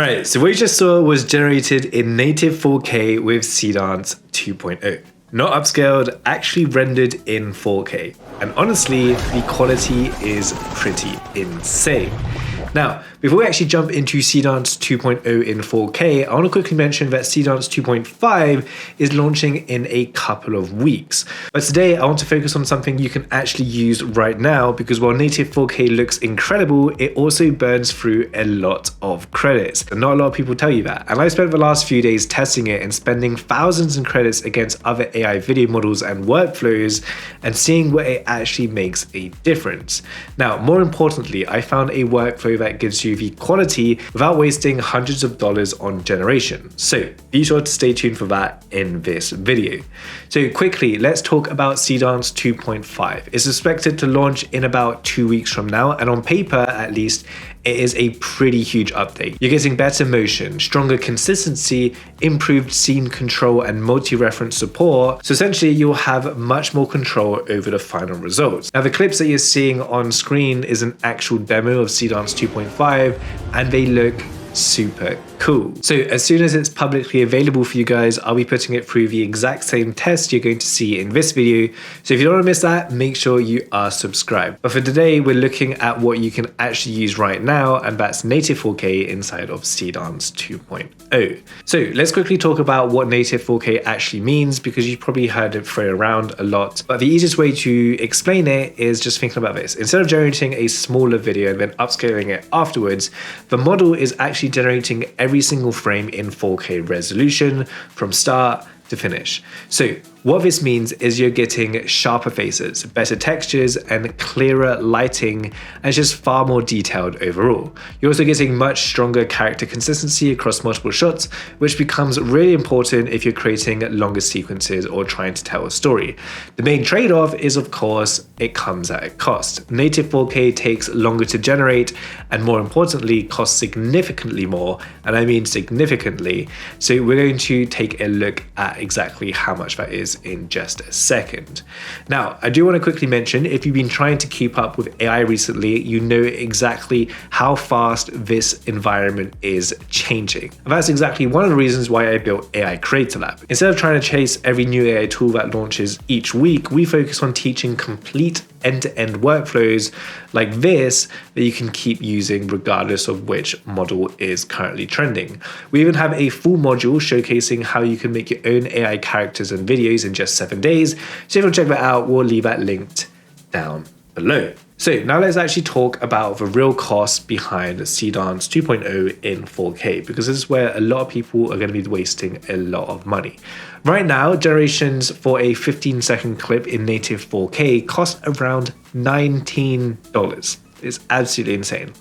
Alright, so what you just saw was generated in native 4K with Seedance 2.0. Not upscaled, actually rendered in 4K. And honestly, the quality is pretty insane. Now, before we actually jump into Seedance 2.0 in 4K, I want to quickly mention that Seedance 2.5 is launching in a couple of weeks. But today, I want to focus on something you can actually use right now, because while native 4K looks incredible, it also burns through a lot of credits. And not a lot of people tell you that. And I spent the last few days testing it and spending thousands in credits against other AI video models and workflows and seeing where it actually makes a difference. Now, more importantly, I found a workflow that gives you the quality without wasting hundreds of dollars on generation. So be sure to stay tuned for that in this video. So quickly, let's talk about Seedance 2.5. It's expected to launch in about 2 weeks from now, and on paper at least, it is a pretty huge update. You're getting better motion, stronger consistency, improved scene control, and multi-reference support. So essentially, you'll have much more control over the final results. Now, the clips that you're seeing on screen is an actual demo of Seedance 2.5, and they look super cool. So as soon as it's publicly available for you guys, I'll be putting it through the exact same test you're going to see in this video. So if you don't want to miss that, make sure you are subscribed. But for today, we're looking at what you can actually use right now, and that's native 4K inside of Seedance 2.0. So let's quickly talk about what native 4K actually means, because you've probably heard it thrown around a lot. But the easiest way to explain it is just thinking about this. Instead of generating a smaller video and then upscaling it afterwards, the model is actually generating every single frame in 4K resolution from start to finish. So what this means is you're getting sharper faces, better textures, and clearer lighting, and it's just far more detailed overall. You're also getting much stronger character consistency across multiple shots, which becomes really important if you're creating longer sequences or trying to tell a story. The main trade-off is, of course, it comes at a cost. Native 4K takes longer to generate, and more importantly, costs significantly more, and I mean significantly. So we're going to take a look at exactly how much that is in just a second. Now, I do want to quickly mention, if you've been trying to keep up with AI recently, you know exactly how fast this environment is changing. And that's exactly one of the reasons why I built AI Creator Lab. Instead of trying to chase every new AI tool that launches each week, we focus on teaching complete end-to-end workflows like this that you can keep using regardless of which model is currently trending. We even have a full module showcasing how you can make your own AI characters and videos in just 7 days. So if you want to check that out, we'll leave that linked down below. So now let's actually talk about the real cost behind Seedance 2.0 in 4K, because this is where a lot of people are going to be wasting a lot of money. Right now, generations for a 15-second clip in native 4K cost around $19. It's absolutely insane.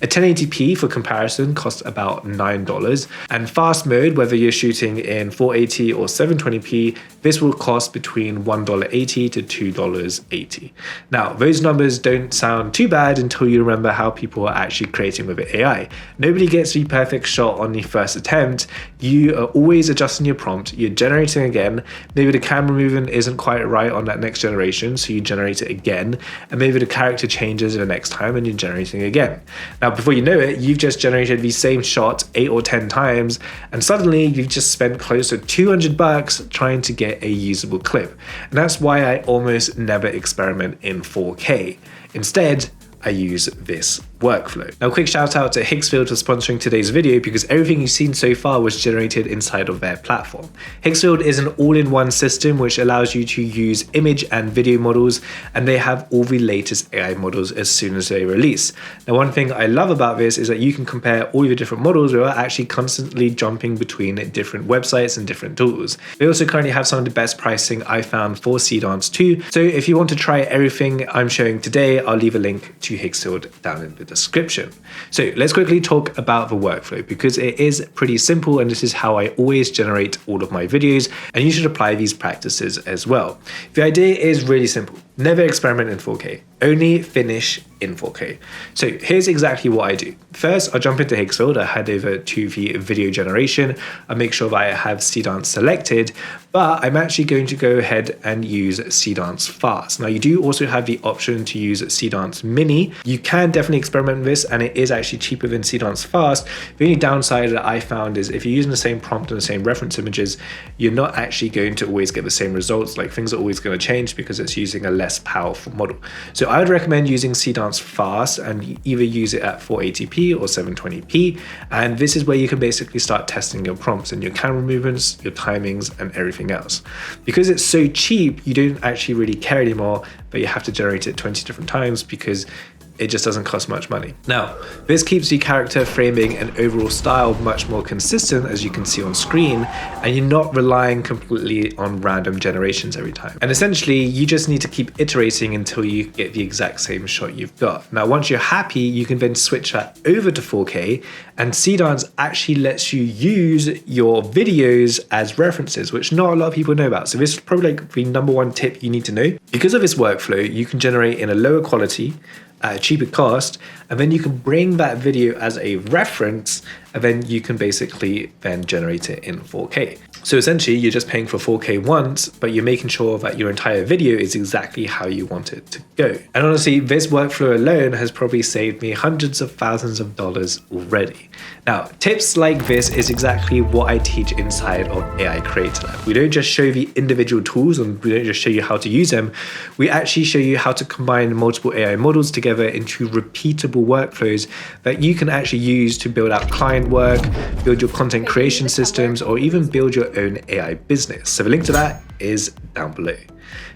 A 1080p for comparison costs about $9, and fast mode, whether you're shooting in 480 or 720p, this will cost between $1.80 to $2.80. Now, those numbers don't sound too bad until you remember how people are actually creating with AI. Nobody gets the perfect shot on the first attempt. You are always adjusting your prompt, you're generating again, maybe the camera movement isn't quite right on that next generation, so you generate it again, and maybe the character changes the next time and you're generating again. Now, before you know it, you've just generated the same shot 8 or 10 times, and suddenly you've just spent close to $200 trying to get a usable clip. And that's why I almost never experiment in 4K. Instead, I use this workflow. Now, a quick shout out to Higgsfield for sponsoring today's video, because everything you've seen so far was generated inside of their platform. Higgsfield is an all-in-one system which allows you to use image and video models, and they have all the latest AI models as soon as they release. Now, one thing I love about this is that you can compare all your different models without actually constantly jumping between different websites and different tools. They also currently have some of the best pricing I found for Seedance 2. So if you want to try everything I'm showing today, I'll leave a link to Higgsfield down in the description. So let's quickly talk about the workflow, because it is pretty simple, and this is how I always generate all of my videos, and you should apply these practices as well. The idea is really simple. Never experiment in 4K, only finish in 4K. So here's exactly what I do. First, I'll jump into Higgsfield. I head over to the video generation. I make sure that I have Seedance selected, but I'm actually going to go ahead and use Seedance Fast. Now you do also have the option to use Seedance Mini. You can definitely experiment with this, and it is actually cheaper than Seedance Fast. The only downside that I found is if you're using the same prompt and the same reference images, you're not actually going to always get the same results. Like, things are always going to change because it's using a less powerful model. So I would recommend using Seedance Fast and either use it at 480p or 720p. And this is where you can basically start testing your prompts and your camera movements, your timings, and everything else. Because it's so cheap, you don't actually really care anymore, but you have to generate it 20 different times because it just doesn't cost much money. Now, this keeps the character framing and overall style much more consistent, as you can see on screen, and you're not relying completely on random generations every time. And essentially, you just need to keep iterating until you get the exact same shot you've got. Now, once you're happy, you can then switch that over to 4K, and Seedance actually lets you use your videos as references, which not a lot of people know about. So this is probably like the #1 tip you need to know. Because of this workflow, you can generate in a lower quality, at a cheaper cost, and then you can bring that video as a reference, and then you can basically then generate it in 4K. So essentially, you're just paying for 4K once, but you're making sure that your entire video is exactly how you want it to go. And honestly, this workflow alone has probably saved me hundreds of thousands of dollars already. Now, tips like this is exactly what I teach inside of AI Creator Lab. We don't just show the individual tools, and we don't just show you how to use them. We actually show you how to combine multiple AI models together into repeatable workflows that you can actually use to build out client work, build your content creation systems, or even build your own AI business. So the link to that is down below.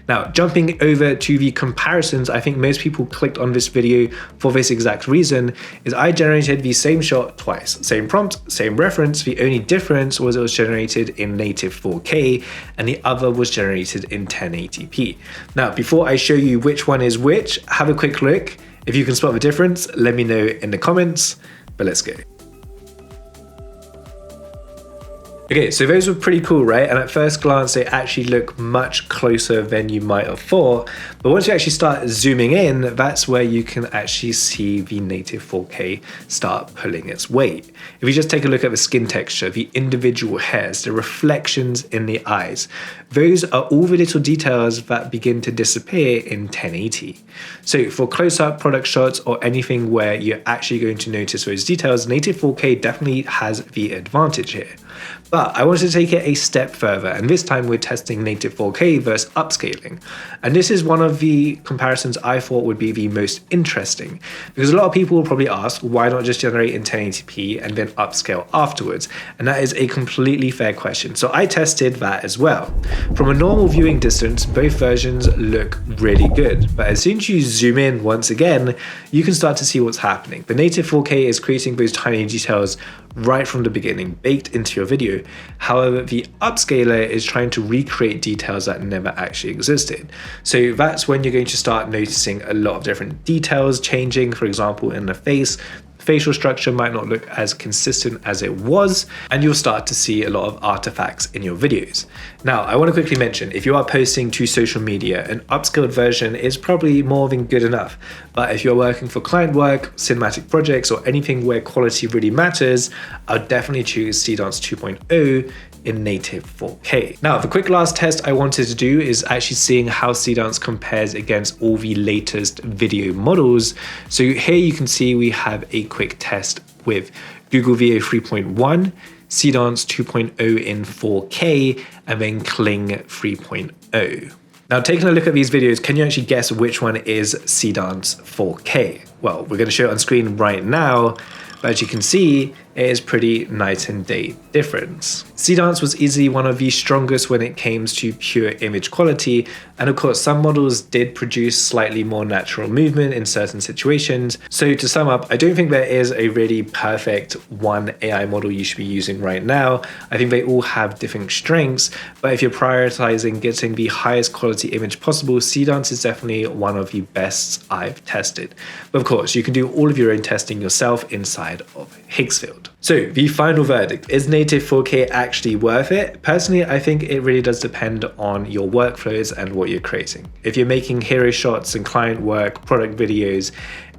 Now, jumping over to the comparisons, I think most people clicked on this video for this exact reason, is I generated the same shot twice. Same prompt, same reference. The only difference was it was generated in native 4K and the other was generated in 1080p. Now, before I show you which one is which, have a quick look. If you can spot the difference, let me know in the comments, but let's go. Okay, so those were pretty cool, right? And at first glance, they actually look much closer than you might have thought. But once you actually start zooming in, that's where you can actually see the native 4K start pulling its weight. If you just take a look at the skin texture, the individual hairs, the reflections in the eyes, those are all the little details that begin to disappear in 1080. So for close-up product shots or anything where you're actually going to notice those details, native 4K definitely has the advantage here. But I wanted to take it a step further, and this time we're testing native 4K versus upscaling. And this is one of the comparisons I thought would be the most interesting, because a lot of people will probably ask, why not just generate in 1080p and then upscale afterwards? And that is a completely fair question. So I tested that as well. From a normal viewing distance, both versions look really good. But as soon as you zoom in once again, you can start to see what's happening. The native 4K is creating those tiny details right from the beginning, baked into your video. However, the upscaler is trying to recreate details that never actually existed. So that's when you're going to start noticing a lot of different details changing. For example, in the face, facial structure might not look as consistent as it was, and you'll start to see a lot of artifacts in your videos. Now, I want to quickly mention, if you are posting to social media, an upscaled version is probably more than good enough. But if you're working for client work, cinematic projects, or anything where quality really matters, I'll definitely choose Seedance 2.0 in native 4K. Now, the quick last test I wanted to do is actually seeing how Seedance compares against all the latest video models. So here you can see we have a quick test with Google Veo 3.1, Seedance 2.0 in 4K, and then Kling 3.0. Now, taking a look at these videos, can you actually guess which one is Seedance 4K? Well, we're going to show it on screen right now, but as you can see, it is pretty night and day difference. Seedance was easily one of the strongest when it came to pure image quality, and of course some models did produce slightly more natural movement in certain situations. So to sum up, I don't think there is a really perfect one AI model you should be using right now. I think they all have different strengths, but if you're prioritizing getting the highest quality image possible, Seedance is definitely one of the best I've tested. But of course, you can do all of your own testing yourself inside of Higgsfield. So the final verdict, is native 4K actually worth it? Personally, I think it really does depend on your workflows and what you're creating. If you're making hero shots and client work, product videos,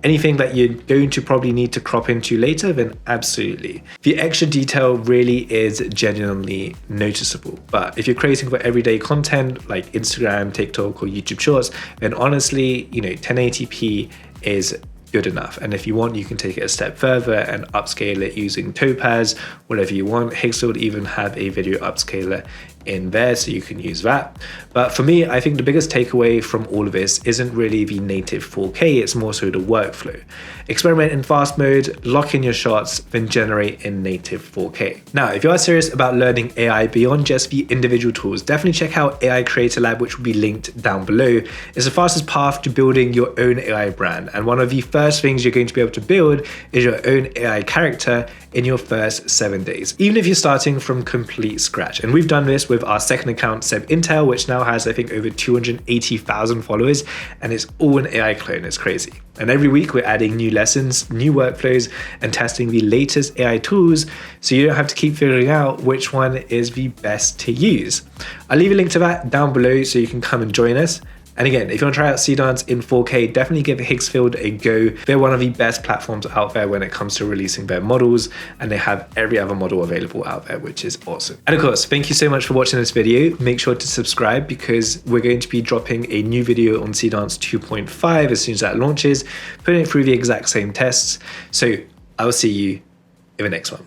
anything that you're going to probably need to crop into later, then absolutely. The extra detail really is genuinely noticeable. But if you're creating for everyday content like Instagram, TikTok, or YouTube Shorts, then honestly, 1080p is good enough. And if you want, you can take it a step further and upscale it using Topaz, whatever you want. Higgsfield even have a video upscaler in there, so you can use that. But for me, I think the biggest takeaway from all of this isn't really the native 4K, it's more so the workflow. Experiment in fast mode, lock in your shots, then generate in native 4K. Now, if you are serious about learning AI beyond just the individual tools, definitely check out AI Creator Lab, which will be linked down below. It's the fastest path to building your own AI brand. And one of the first things you're going to be able to build is your own AI character in your first 7 days, even if you're starting from complete scratch. And we've done this with our second account, Seb Intel, which now has, I think, over 280,000 followers, and it's all an AI clone. It's crazy. And every week we're adding new lessons, new workflows, and testing the latest AI tools, so you don't have to keep figuring out which one is the best to use. I'll leave a link to that down below so you can come and join us. And again, if you want to try out Seedance in 4K, definitely give Higgsfield a go. They're one of the best platforms out there when it comes to releasing their models, and they have every other model available out there, which is awesome. And of course, thank you so much for watching this video. Make sure to subscribe because we're going to be dropping a new video on Seedance 2.5 as soon as that launches, putting it through the exact same tests. So I will see you in the next one.